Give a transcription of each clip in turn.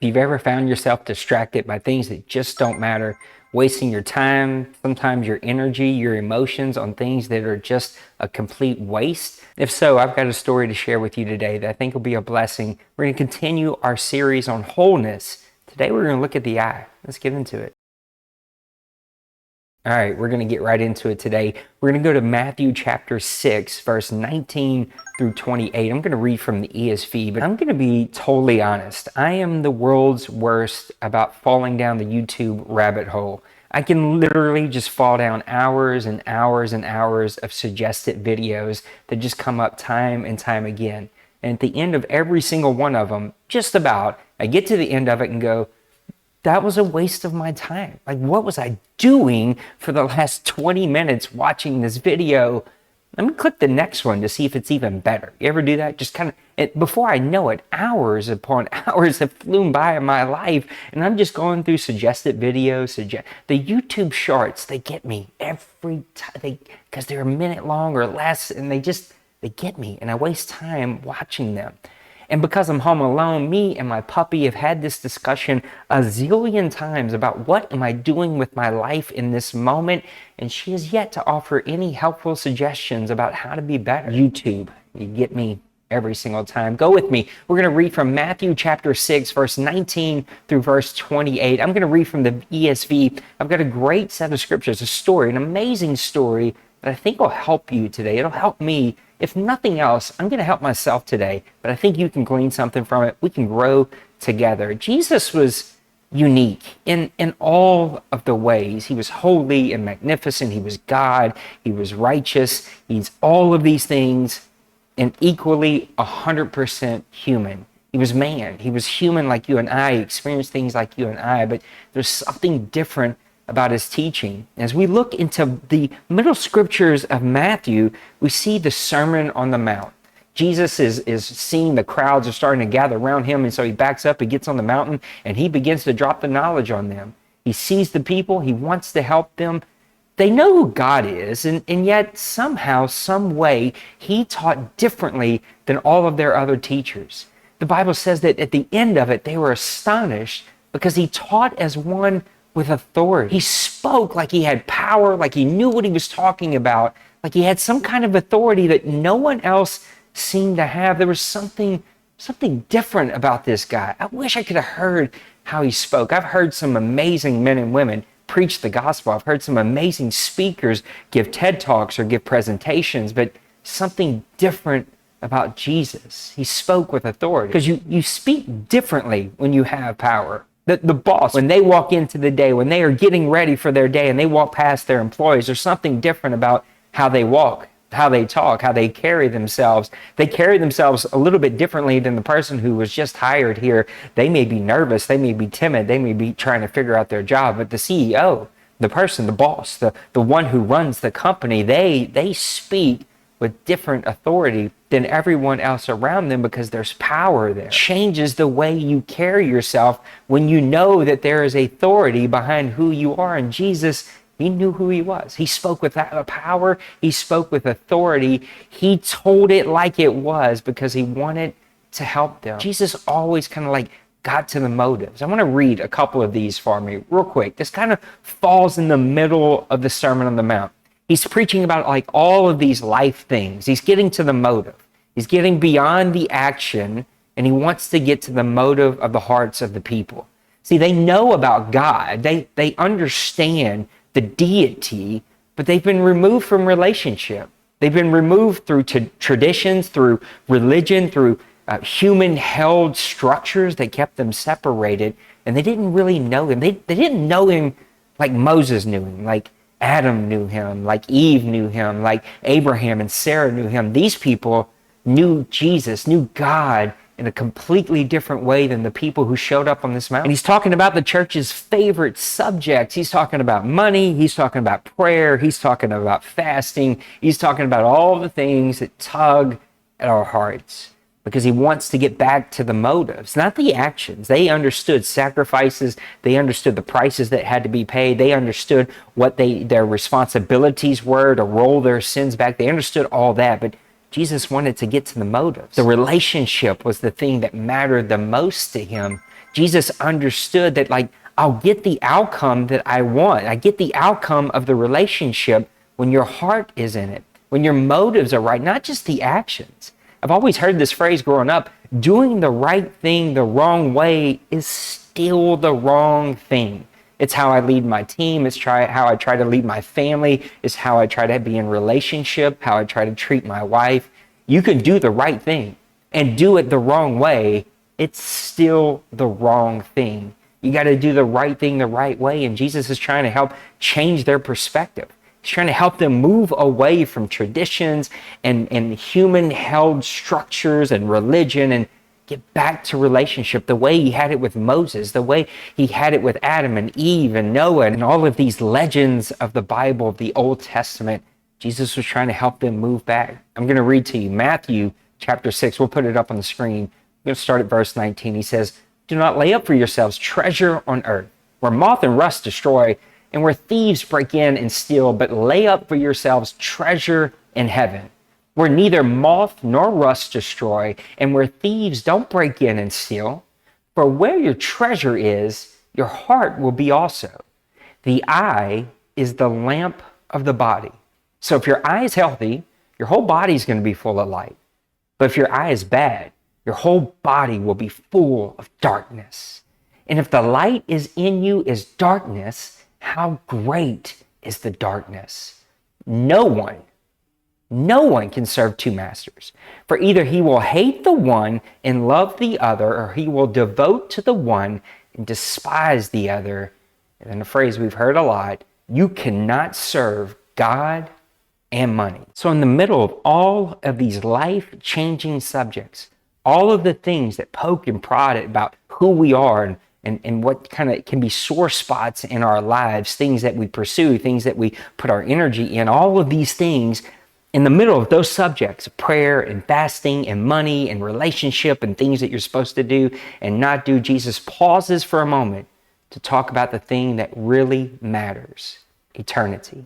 If you've ever found yourself distracted by things that just don't matter, wasting your time, sometimes your energy, your emotions on things that are just a complete waste? If so, I've got a story to share with you today that I think will be a blessing. We're going to continue our series on wholeness. Today we're going to look at the eye. Let's get into it. All right, we're going to get right into it today. We're going to go to Matthew chapter 6, verse 19 through 28. I'm going to read from the ESV, but I'm going to be totally honest. I am the world's worst about falling down the YouTube rabbit hole. I can literally just fall down hours and hours and hours of suggested videos that just come up time and time again. And at the end of every single one of them, just about, I get to the end of it and go, that was a waste of my time. Like, what was I doing for the last 20 minutes watching this video? Let me click the next one to see if it's even better. You ever do that? Just kind of, before I know it, hours upon hours have flown by in my life, and I'm just going through suggested videos. The YouTube shorts, they get me every time, because they're a minute long or less, and they get me, and I waste time watching them. And because I'm home alone, me and my puppy have had this discussion a zillion times about what am I doing with my life in this moment, and she has yet to offer any helpful suggestions about how to be better. YouTube, you get me every single time. Go with me. We're going to read from Matthew chapter 6, verse 19 through verse 28. I'm going to read from the ESV. I've got a great set of scriptures, a story, an amazing story that I think will help you today. It'll help me. If nothing else, I'm going to help myself today, but I think you can glean something from it. We can grow together. Jesus was unique in all of the ways. He was holy and magnificent. He was God. He was righteous. He's all of these things and equally 100% human. He was man. He was human like you and I. He experienced things like you and I, but there's something different about his teaching. As we look into the middle scriptures of Matthew, we see the Sermon on the Mount. Jesus is seeing the crowds are starting to gather around him, and so he backs up, he gets on the mountain, and he begins to drop the knowledge on them. He sees the people, he wants to help them. They know who God is, and yet somehow, some way, he taught differently than all of their other teachers. The Bible says that at the end of it, they were astonished because he taught as one with authority. He spoke like he had power, like he knew what he was talking about, like he had some kind of authority that no one else seemed to have. There was something different about this guy. I wish I could have heard how he spoke. I've heard some amazing men and women preach the gospel. I've heard some amazing speakers give TED Talks or give presentations, but something different about Jesus. He spoke with authority because you speak differently when you have power. The boss, when they walk into the day, when they are getting ready for their day and they walk past their employees, there's something different about how they walk, how they talk, how they carry themselves. They carry themselves a little bit differently than the person who was just hired here. They may be nervous, they may be timid, they may be trying to figure out their job, but the CEO, the person, the boss, the one who runs the company, they speak with different authority than everyone else around them because there's power there. It changes the way you carry yourself when you know that there is authority behind who you are. And Jesus, he knew who he was. He spoke with that power. He spoke with authority. He told it like it was because he wanted to help them. Jesus always kind of like got to the motives. I want to read a couple of these for me real quick. This kind of falls in the middle of the Sermon on the Mount. He's preaching about like all of these life things. He's getting to the motive. He's getting beyond the action, and he wants to get to the motive of the hearts of the people. See, they know about God. They understand the deity, but they've been removed from relationship. They've been removed through traditions, through religion, through human-held structures that kept them separated, and they didn't really know him. They didn't know him like Moses knew him, like Adam knew him, like Eve knew him, like Abraham and Sarah knew him. These people knew Jesus, knew God in a completely different way than the people who showed up on this mountain. And he's talking about the church's favorite subjects. He's talking about money. He's talking about prayer. He's talking about fasting. He's talking about all the things that tug at our hearts because he wants to get back to the motives, not the actions. They understood sacrifices. They understood the prices that had to be paid. They understood what their responsibilities were to roll their sins back. They understood all that, but Jesus wanted to get to the motives. The relationship was the thing that mattered the most to him. Jesus understood that, like, I'll get the outcome that I want. I get the outcome of the relationship when your heart is in it, when your motives are right, not just the actions. I've always heard this phrase growing up: doing the right thing the wrong way is still the wrong thing. It's how I lead my team. It's how I try to lead my family. It's how I try to be in relationship, how I try to treat my wife. You can do the right thing and do it the wrong way. It's still the wrong thing. You got to do the right thing the right way. And Jesus is trying to help change their perspective. He's trying to help them move away from traditions and human-held structures and religion and get back to relationship the way he had it with Moses, the way he had it with Adam and Eve and Noah and all of these legends of the Bible, of the Old Testament. Jesus was trying to help them move back. I'm going to read to you Matthew chapter 6. We'll put it up on the screen. I'm going to start at verse 19. He says, "Do not lay up for yourselves treasure on earth, where moth and rust destroy, and where thieves break in and steal, but lay up for yourselves treasure in heaven, where neither moth nor rust destroy, and where thieves don't break in and steal. For where your treasure is, your heart will be also. The eye is the lamp of the body." So if your eye is healthy, your whole body is going to be full of light. But if your eye is bad, your whole body will be full of darkness. And if the light is in you is darkness, how great is the darkness? No one can serve two masters. For either he will hate the one and love the other, or he will devote to the one and despise the other. And then a phrase we've heard a lot: you cannot serve God and money. So in the middle of all of these life-changing subjects, all of the things that poke and prod about who we are and what kind of can be sore spots in our lives, things that we pursue, things that we put our energy in, all of these things, in the middle of those subjects, prayer and fasting and money and relationship and things that you're supposed to do and not do, Jesus pauses for a moment to talk about the thing that really matters: eternity.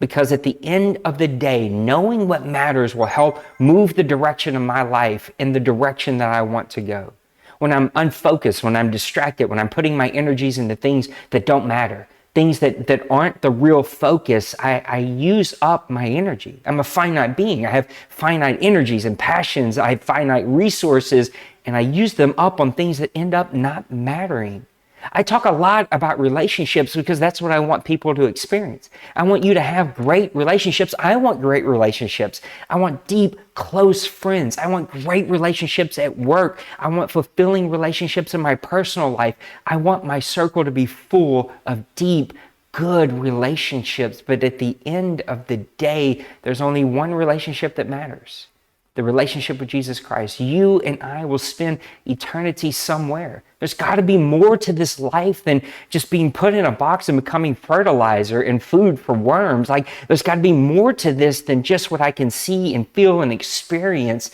Because at the end of the day, knowing what matters will help move the direction of my life in the direction that I want to go. When I'm unfocused, when I'm distracted, when I'm putting my energies into things that don't matter, things that aren't the real focus, I use up my energy. I'm a finite being. I have finite energies and passions. I have finite resources, and I use them up on things that end up not mattering. I talk a lot about relationships because that's what I want people to experience. I want you to have great relationships. I want great relationships. I want deep, close friends. I want great relationships at work. I want fulfilling relationships in my personal life. I want my circle to be full of deep, good relationships. But at the end of the day, there's only one relationship that matters: the relationship with Jesus Christ. You and I will spend eternity somewhere. There's got to be more to this life than just being put in a box and becoming fertilizer and food for worms. Like, there's got to be more to this than just what I can see and feel and experience.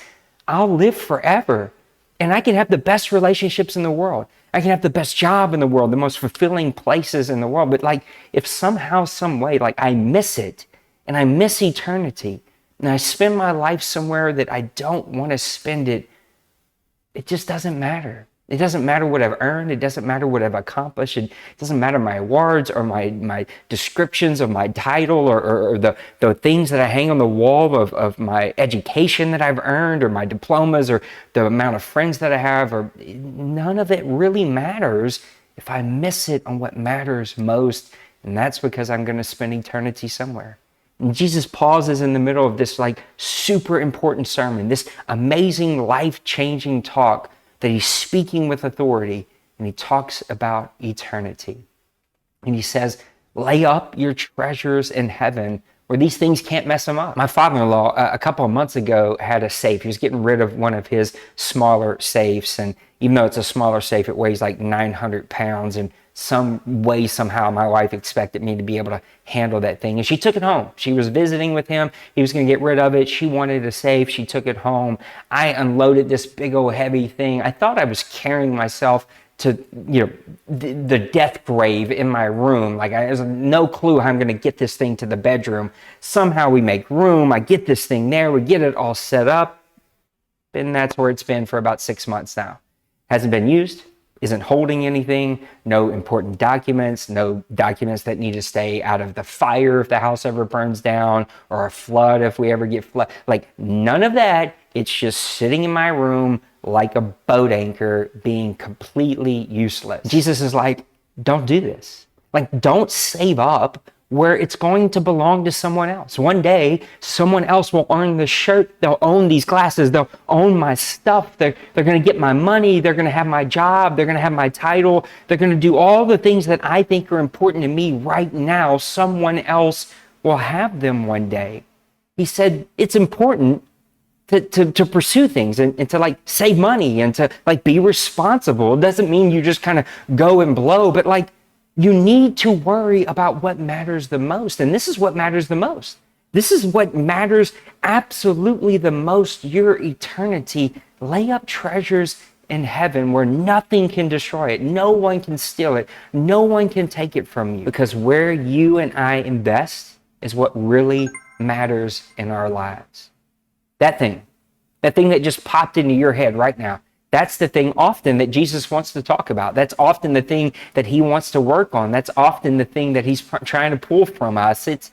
I'll live forever, and I can have the best relationships in the world. I can have the best job in the world, the most fulfilling places in the world. But like, if somehow, some way, like I miss it and I miss eternity, and I spend my life somewhere that I don't want to spend it, it just doesn't matter. It doesn't matter what I've earned. It doesn't matter what I've accomplished. It doesn't matter my awards or my descriptions of my title or the things that I hang on the wall of my education that I've earned or my diplomas or the amount of friends that I have. Or none of it really matters if I miss it on what matters most. And that's because I'm going to spend eternity somewhere. And Jesus pauses in the middle of this like super important sermon, this amazing life-changing talk that he's speaking with authority, and he talks about eternity. And he says, lay up your treasures in heaven where these things can't mess them up. My father-in-law, a couple of months ago, had a safe. He was getting rid of one of his smaller safes. And even though it's a smaller safe, it weighs like 900 pounds. And some way, somehow, my wife expected me to be able to handle that thing. And she took it home. She was visiting with him. He was going to get rid of it. She wanted a safe. She took it home. I unloaded this big old heavy thing. I thought I was carrying myself to, the death grave in my room. Like, I have no clue how I'm going to get this thing to the bedroom. Somehow we make room. I get this thing there. We get it all set up. And that's where it's been for about 6 months now. Hasn't been used. isn't holding anything, no important documents, no documents that need to stay out of the fire if the house ever burns down, or a flood if we ever get flood. Like none of that. It's just sitting in my room like a boat anchor, being completely useless. Jesus is like, don't do this. Like, don't save up where it's going to belong to someone else. One day, someone else will own the shirt. They'll own these glasses. They'll own my stuff. They're going to get my money. They're going to have my job. They're going to have my title. They're going to do all the things that I think are important to me right now. Someone else will have them one day. He said it's important to pursue things and to like save money and to like be responsible. It doesn't mean you just kind of go and blow, but like you need to worry about what matters the most. And this is what matters the most. This is what matters absolutely the most, your eternity. Lay up treasures in heaven where nothing can destroy it. No one can steal it. No one can take it from you, because where you and I invest is what really matters in our lives. That thing that just popped into your head right now, that's the thing often that Jesus wants to talk about. That's often the thing that he wants to work on. That's often the thing that he's trying to pull from us. It's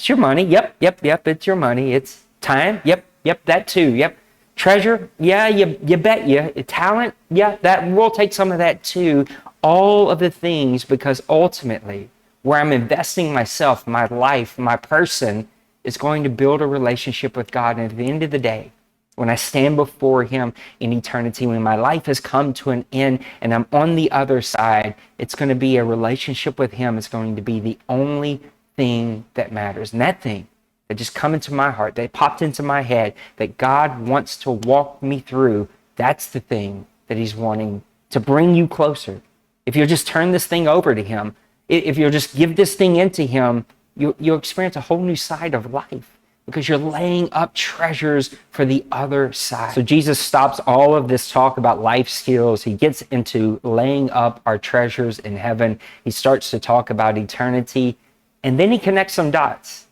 your money. Yep. It's your money. It's time. Yep. That too. Yep. Treasure. Yeah, you bet you. Talent. Yeah, that we'll take some of that too. All of the things, because ultimately where I'm investing myself, my life, my person, is going to build a relationship with God. And at the end of the day, when I stand before him in eternity, when my life has come to an end and I'm on the other side, it's going to be a relationship with him. It's going to be the only thing that matters. And that thing that just come into my heart, that popped into my head, that God wants to walk me through, that's the thing that he's wanting to bring you closer. If you'll just turn this thing over to him, if you'll just give this thing into him, you'll experience a whole new side of life, because you're laying up treasures for the other side. So Jesus stops all of this talk about life skills. He gets into laying up our treasures in heaven. He starts to talk about eternity, and then he connects some dots.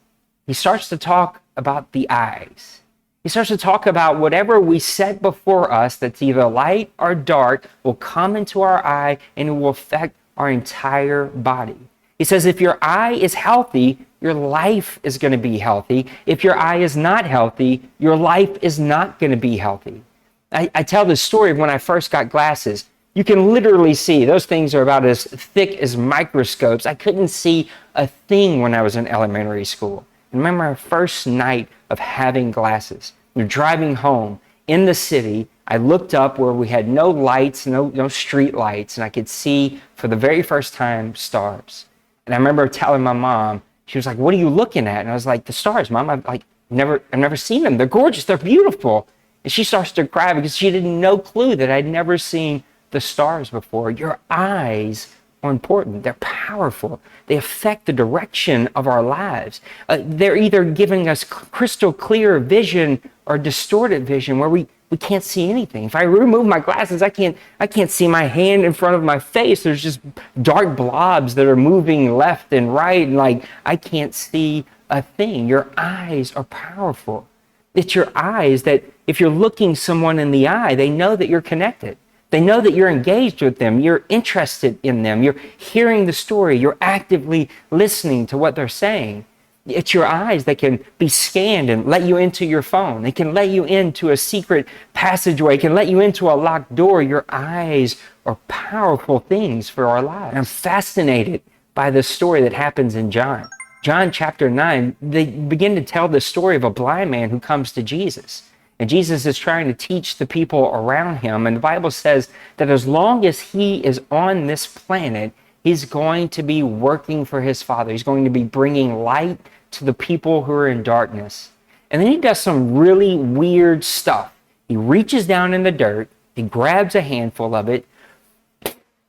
He starts to talk about the eyes. He starts to talk about whatever we set before us that's either light or dark will come into our eye, and it will affect our entire body. He says if your eye is healthy, your life is going to be healthy. If your eye is not healthy, your life is not going to be healthy. I tell this story of when I first got glasses. You can literally see, those things are about as thick as microscopes. I couldn't see a thing when I was in elementary school. And remember our first night of having glasses. We were driving home in the city. I looked up where we had no lights, no street lights, and I could see for the very first time stars. And I remember telling my mom, she was like, "What are you looking at?" And I was like, "The stars, Mom. I've never seen them. They're gorgeous. They're beautiful." And she starts to cry because she didn't no clue that I'd never seen the stars before. Your eyes are important. They're powerful. They affect the direction of our lives. They're either giving us crystal clear vision or distorted vision where we can't see anything. If I remove my glasses, I can't see my hand in front of my face. There's just dark blobs that are moving left and right, and like I can't see a thing. Your eyes are powerful. It's your eyes that if you're looking someone in the eye, they know that you're connected. They know that you're engaged with them. You're interested in them. You're hearing the story. You're actively listening to what they're saying. It's your eyes that can be scanned and let you into your phone. They can let you into a secret passageway. It can let you into a locked door. Your eyes are powerful things for our lives. I'm fascinated by the story that happens in John. John chapter 9, they begin to tell the story of a blind man who comes to Jesus. And Jesus is trying to teach the people around him. And the Bible says that as long as he is on this planet, he's going to be working for his Father. He's going to be bringing light to the people who are in darkness. And then he does some really weird stuff. He reaches down in the dirt, he grabs a handful of it,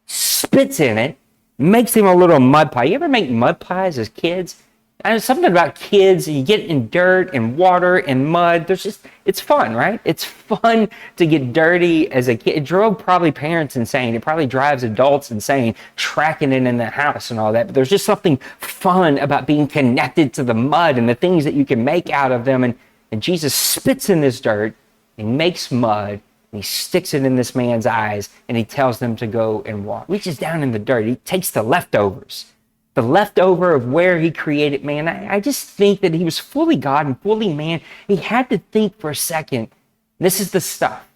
spits in it, makes him a little mud pie. You ever make mud pies as kids? And there's something about kids, you get in dirt and water and mud. It's fun, right? It's fun to get dirty as a kid. It drove probably parents insane. It probably drives adults insane, tracking it in the house and all that. But there's just something fun about being connected to the mud and the things that you can make out of them. And Jesus spits in this dirt and makes mud and he sticks it in this man's eyes, and he tells them to go and walk. Reaches down in the dirt. He takes the leftovers, the leftover of where he created man. I just think that he was fully God and fully man. He had to think for a second, this is the stuff.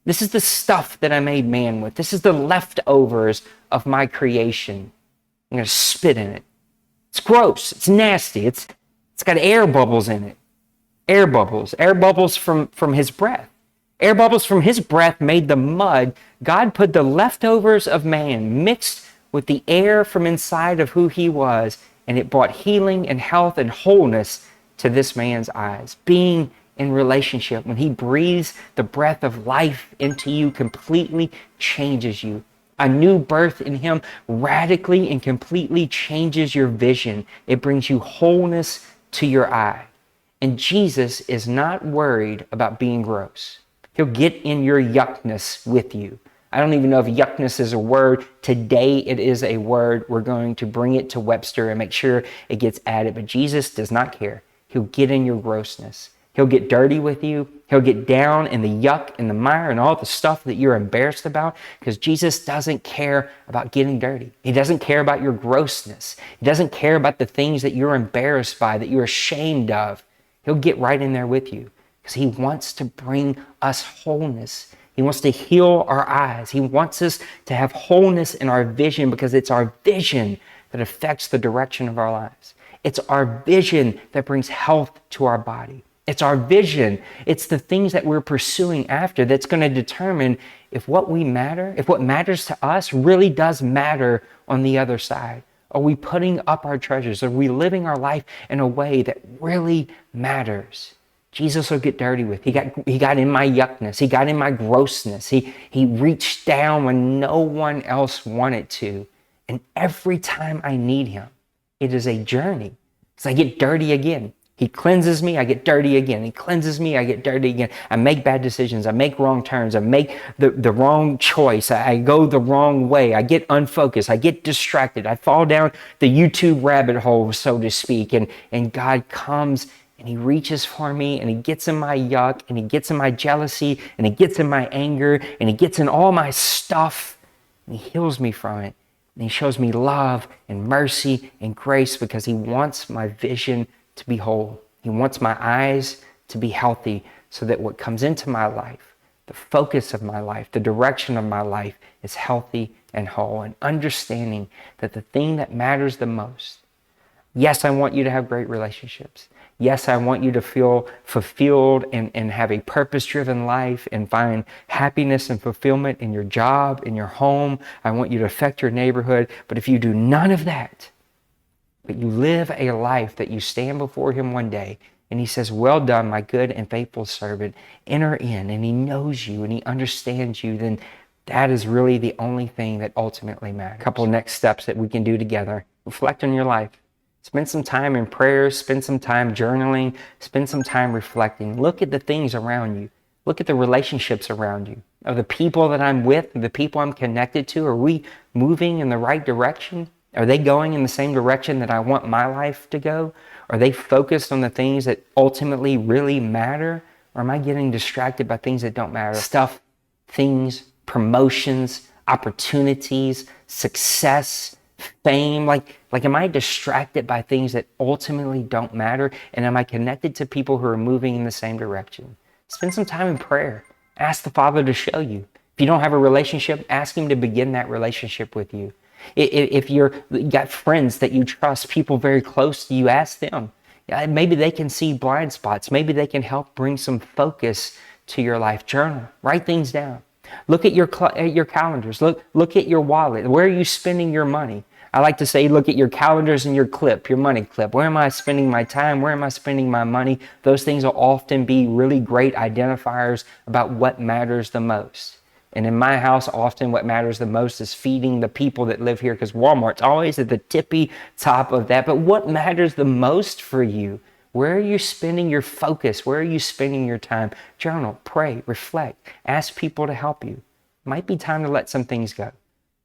This is the stuff that I made man with. This is the leftovers of my creation. I'm going to spit in it. It's gross. It's nasty. It's got air bubbles in it. Air bubbles from his breath. Air bubbles from his breath made the mud. God put the leftovers of man mixed with the air from inside of who he was, and it brought healing and health and wholeness to this man's eyes. Being in relationship, when he breathes the breath of life into you, completely changes you. A new birth in him radically and completely changes your vision. It brings you wholeness to your eye. And Jesus is not worried about being gross. He'll get in your yuckness with you. I don't even know if yuckness is a word. Today it is a word. We're going to bring it to Webster and make sure it gets added. But Jesus does not care. He'll get in your grossness. He'll get dirty with you. He'll get down in the yuck and the mire and all the stuff that you're embarrassed about, because Jesus doesn't care about getting dirty. He doesn't care about your grossness. He doesn't care about the things that you're embarrassed by, that you're ashamed of. He'll get right in there with you because he wants to bring us wholeness. He wants to heal our eyes. He wants us to have wholeness in our vision, because it's our vision that affects the direction of our lives. It's our vision that brings health to our body. It's our vision. It's the things that we're pursuing after that's going to determine if what matters to us really does matter on the other side. Are we putting up our treasures? Are we living our life in a way that really matters? Jesus will get dirty with. He got in my yuckness. He got in my grossness. He reached down when no one else wanted to. And every time I need him, it is a journey. Because I get dirty again. He cleanses me, I get dirty again. He cleanses me, I get dirty again. I make bad decisions. I make wrong turns. I make the wrong choice. I go the wrong way. I get unfocused. I get distracted. I fall down the YouTube rabbit hole, so to speak. And God comes and he reaches for me, and he gets in my yuck, and he gets in my jealousy, and he gets in my anger, and he gets in all my stuff, and he heals me from it. And he shows me love and mercy and grace, because he wants my vision to be whole. He wants my eyes to be healthy, so that what comes into my life, the focus of my life, the direction of my life is healthy and whole. And understanding that the thing that matters the most, yes, I want you to have great relationships. Yes, I want you to feel fulfilled and have a purpose-driven life and find happiness and fulfillment in your job, in your home. I want you to affect your neighborhood. But if you do none of that, but you live a life that you stand before him one day and he says, well done, my good and faithful servant, enter in, and he knows you and he understands you, then that is really the only thing that ultimately matters. A couple of next steps that we can do together. Reflect on your life. Spend some time in prayer, spend some time journaling, spend some time reflecting. Look at the things around you. Look at the relationships around you. Are the people that I'm with, the people I'm connected to, are we moving in the right direction? Are they going in the same direction that I want my life to go? Are they focused on the things that ultimately really matter? Or am I getting distracted by things that don't matter? Stuff, things, promotions, opportunities, success, fame. Like am I distracted by things that ultimately don't matter? And am I connected to people who are moving in the same direction? Spend some time in prayer. Ask the Father to show you. If you don't have a relationship, ask him to begin that relationship with you. If you got friends that you trust, people very close to you, ask them. Maybe they can see blind spots. Maybe they can help bring some focus to your life. Journal. Write things down. Look at your calendars. Look at your wallet. Where are you spending your money? I like to say, look at your calendars and your money clip. Where am I spending my time? Where am I spending my money? Those things will often be really great identifiers about what matters the most. And in my house, often what matters the most is feeding the people that live here, because Walmart's always at the tippy top of that. But what matters the most for you? Where are you spending your focus? Where are you spending your time? Journal, pray, reflect, ask people to help you. Might be time to let some things go.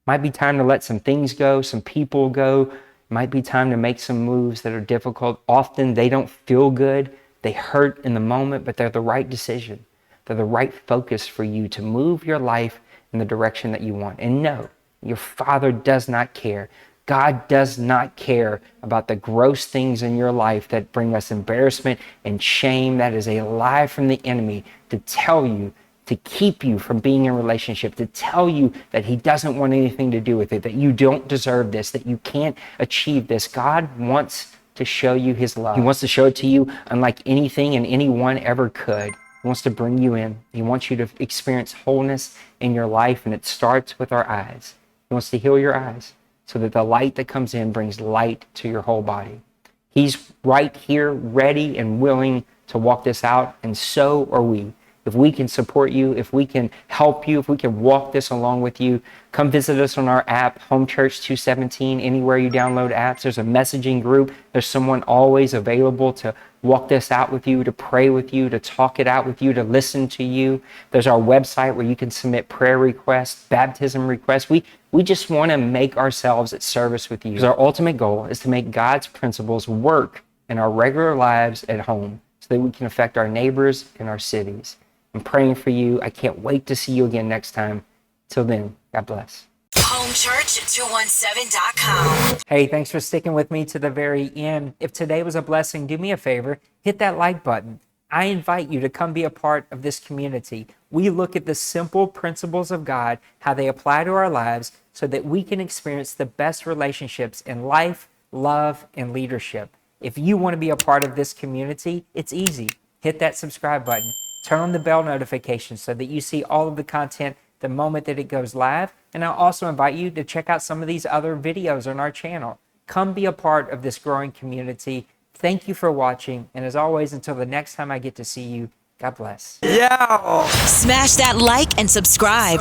Might be time to let some things go, some people go. Might be time to make some moves that are difficult. Often they don't feel good. They hurt in the moment, but they're the right decision. they're the right focus for you to move your life in the direction that you want. And no, your Father does not care. God does not care about the gross things in your life that bring us embarrassment and shame. That is a lie from the enemy to tell you, to keep you from being in a relationship, to tell you that he doesn't want anything to do with it, that you don't deserve this, that you can't achieve this. God wants to show you his love. He wants to show it to you unlike anything and anyone ever could. He wants to bring you in. He wants you to experience wholeness in your life, and it starts with our eyes. He wants to heal your eyes so that the light that comes in brings light to your whole body. He's right here, ready and willing to walk this out, and so are we. If we can support you, if we can help you, if we can walk this along with you, come visit us on our app, Home Church 217, anywhere you download apps. There's a messaging group. There's someone always available to walk this out with you, to pray with you, to talk it out with you, to listen to you. There's our website where you can submit prayer requests, baptism requests. We just want to make ourselves at service with you. Because our ultimate goal is to make God's principles work in our regular lives at home so that we can affect our neighbors and our cities. I'm praying for you. I can't wait to see you again next time. Till then, God bless. HomeChurch217.com. Hey, thanks for sticking with me to the very end. If today was a blessing, do me a favor, hit that like button. I invite you to come be a part of this community. We look at the simple principles of God, how they apply to our lives, so that we can experience the best relationships in life, love, and leadership. If you want to be a part of this community, it's easy. Hit that subscribe button. Turn on the bell notification so that you see all of the content the moment that it goes live. And I'll also invite you to check out some of these other videos on our channel. Come be a part of this growing community. Thank you for watching. And as always, until the next time I get to see you, God bless. Smash that like and subscribe.